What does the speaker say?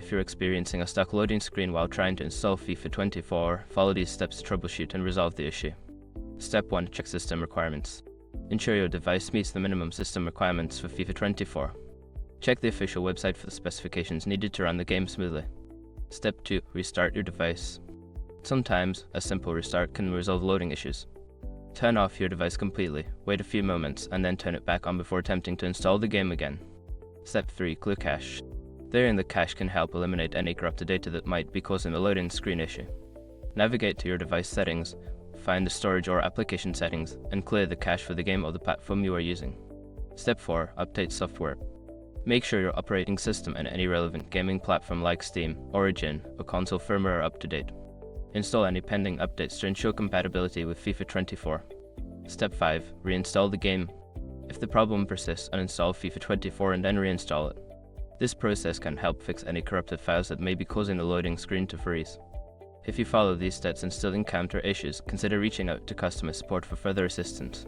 If you're experiencing a stuck loading screen while trying to install FIFA 24, follow these steps to troubleshoot and resolve the issue. Step 1. Check system requirements. Ensure your device meets the minimum system requirements for FIFA 24. Check the official website for the specifications needed to run the game smoothly. Step 2. Restart your device. Sometimes, a simple restart can resolve loading issues. Turn off your device completely, wait a few moments, and then turn it back on before attempting to install the game again. Step 3. Clear cache. Clearing the cache can help eliminate any corrupted data that might be causing the loading screen issue. Navigate to your device settings, find the storage or application settings, and clear the cache for the game or the platform you are using. Step 4. Update software. Make sure your operating system and any relevant gaming platform like Steam, Origin, or console firmware are up to date. Install any pending updates to ensure compatibility with FIFA 24. Step 5. Reinstall the game. If the problem persists, uninstall FIFA 24 and then reinstall it. This process can help fix any corrupted files that may be causing the loading screen to freeze. If you follow these steps and still encounter issues, consider reaching out to customer support for further assistance.